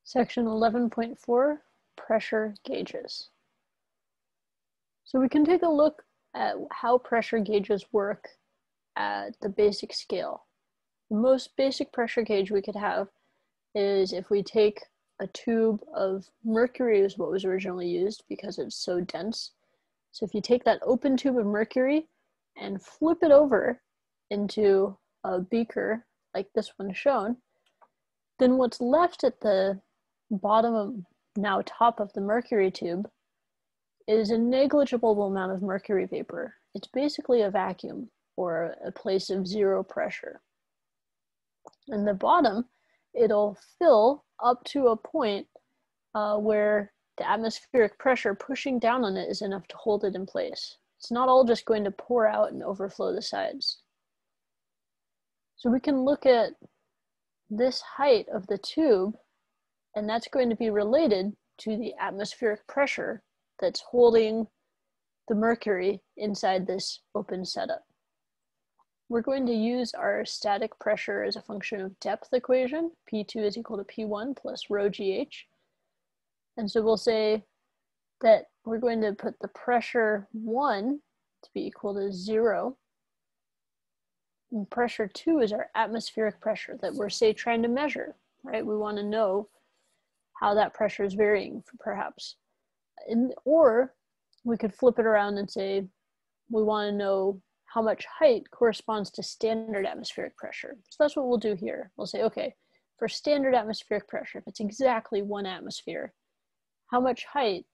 Section 11.4, pressure gauges. So we can take a look at how pressure gauges work at the basic scale. The most basic pressure gauge we could have is if we take a tube of mercury, is what was originally used because it's so dense. So if you take that open tube of mercury and flip it over into a beaker like this one shown, then what's left at the bottom of, now top of the mercury tube, is a negligible amount of mercury vapor. It's basically a vacuum or a place of zero pressure. And the bottom, it'll fill up to a point where the atmospheric pressure pushing down on it is enough to hold it in place. It's not all just going to pour out and overflow the sides. So we can look at this height of the tube, and that's going to be related to the atmospheric pressure that's holding the mercury inside this open setup. We're going to use our static pressure as a function of depth equation. P2 is equal to P1 plus rho GH. And so we'll say that we're going to put the pressure 1 to be equal to 0. And pressure 2 is our atmospheric pressure that we're, say, trying to measure, right? We want to know how that pressure is varying, perhaps. Or we could flip it around and say we want to know how much height corresponds to standard atmospheric pressure. So that's what we'll do here. We'll say, okay, for standard atmospheric pressure, if it's exactly 1 atmosphere, how much height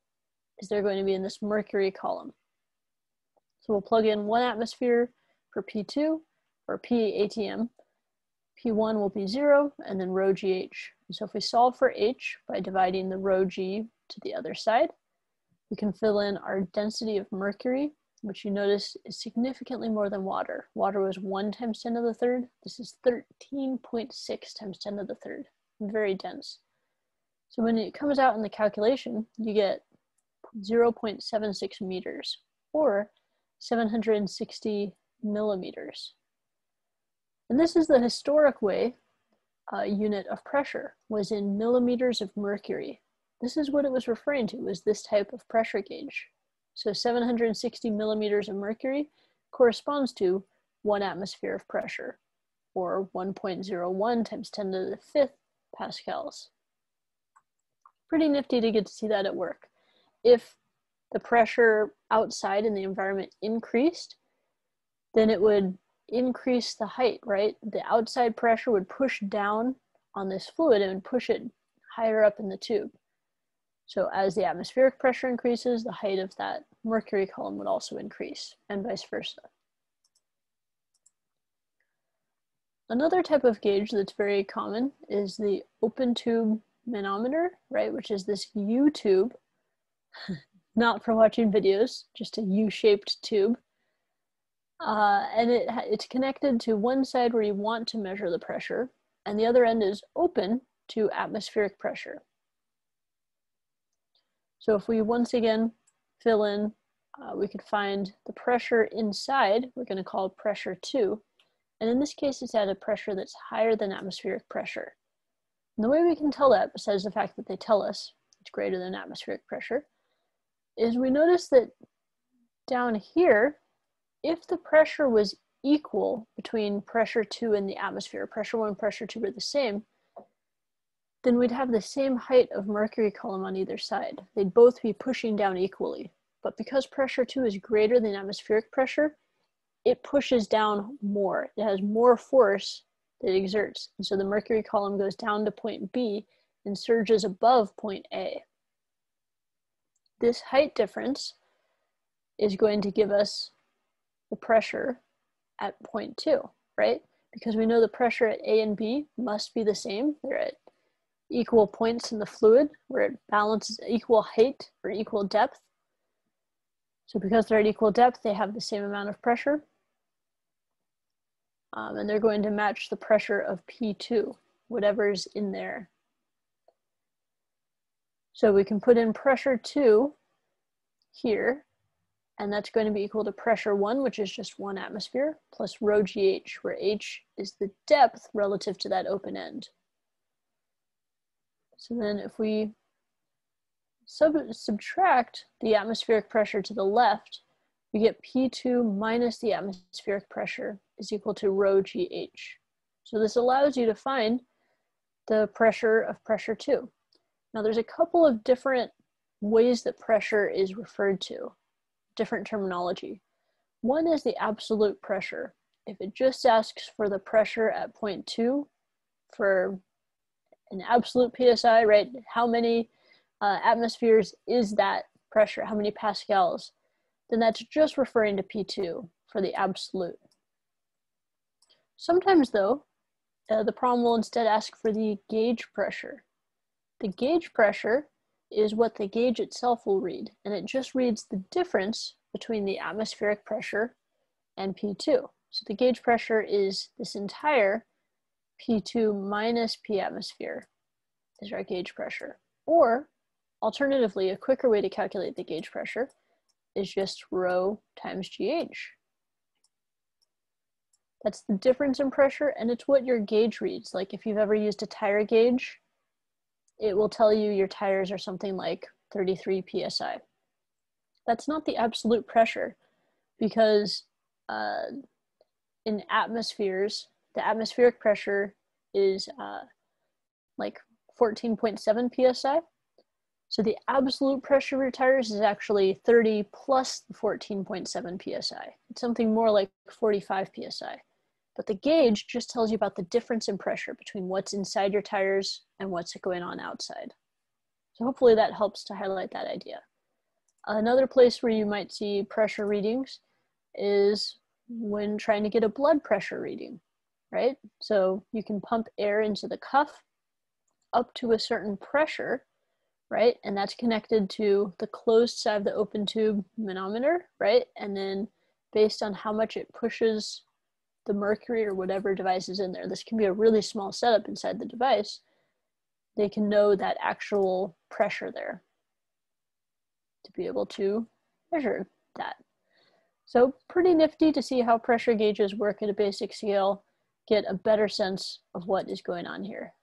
is there going to be in this mercury column? So we'll plug in 1 atmosphere for P2 or P ATM. P1 will be 0, and then rho GH. And so if we solve for H by dividing the rho G to the other side, we can fill in our density of mercury, which you notice is significantly more than water. Water was 1 times 10 to the third. This is 13.6 times 10 to the third. Very dense. So when it comes out in the calculation, you get 0.76 meters, or 760 millimeters. And this is the historic way unit of pressure, was in millimeters of mercury. This is what it was referring to, was this type of pressure gauge. So 760 millimeters of mercury corresponds to 1 atmosphere of pressure, or 1.01 times 10 to the 5th pascals. Pretty nifty to get to see that at work. If the pressure outside in the environment increased, then it would increase the height, right? The outside pressure would push down on this fluid and push it higher up in the tube. So as the atmospheric pressure increases, the height of that mercury column would also increase, and vice versa. Another type of gauge that's very common is the open tube manometer, right? Which is this U tube, not for watching videos, just a U-shaped tube. And it's connected to one side where you want to measure the pressure, and the other end is open to atmospheric pressure. So if we once again fill in, we could find the pressure inside, we're going to call pressure 2. And in this case, it's at a pressure that's higher than atmospheric pressure. And the way we can tell that, besides the fact that they tell us it's greater than atmospheric pressure, is we notice that down here, if the pressure was equal between pressure 2 and the atmosphere, pressure 1 and pressure 2 were the same, then we'd have the same height of mercury column on either side. They'd both be pushing down equally. But because pressure 2 is greater than atmospheric pressure, it pushes down more. It has more force that it exerts. And so the mercury column goes down to point B and surges above point A. This height difference is going to give us the pressure at point 2, right? Because we know the pressure at A and B must be the same. They're at equal points in the fluid where it balances equal height or equal depth. So because they're at equal depth, they have the same amount of pressure. And they're going to match the pressure of P2, whatever's in there. So we can put in pressure 2 here, and that's going to be equal to pressure 1, which is just 1 atmosphere, plus rho GH, where H is the depth relative to that open end. So then if we subtract the atmospheric pressure to the left, we get P2 minus the atmospheric pressure is equal to rho GH. So this allows you to find the pressure of pressure 2. Now there's a couple of different ways that pressure is referred to, different terminology. One is the absolute pressure. If it just asks for the pressure at point 2 for an absolute PSI, right? How many atmospheres is that pressure? How many pascals? Then that's just referring to P2 for the absolute. Sometimes though, the problem will instead ask for the gauge pressure. The gauge pressure is what the gauge itself will read, and it just reads the difference between the atmospheric pressure and P2. So the gauge pressure is this entire P2 minus P atmosphere is our gauge pressure. Or alternatively, a quicker way to calculate the gauge pressure is just rho times GH. That's the difference in pressure, and it's what your gauge reads. Like if you've ever used a tire gauge, it will tell you your tires are something like 33 PSI. That's not the absolute pressure, because in atmospheres, the atmospheric pressure is like 14.7 PSI. So the absolute pressure of your tires is actually 30 plus the 14.7 PSI. It's something more like 45 PSI. But the gauge just tells you about the difference in pressure between what's inside your tires and what's going on outside. So hopefully that helps to highlight that idea. Another place where you might see pressure readings is when trying to get a blood pressure reading, right? So you can pump air into the cuff up to a certain pressure, right? And that's connected to the closed side of the open tube manometer, right? And then based on how much it pushes the mercury or whatever device is in there, this can be a really small setup inside the device, they can know that actual pressure there to be able to measure that. So pretty nifty to see how pressure gauges work at a basic scale, get a better sense of what is going on here.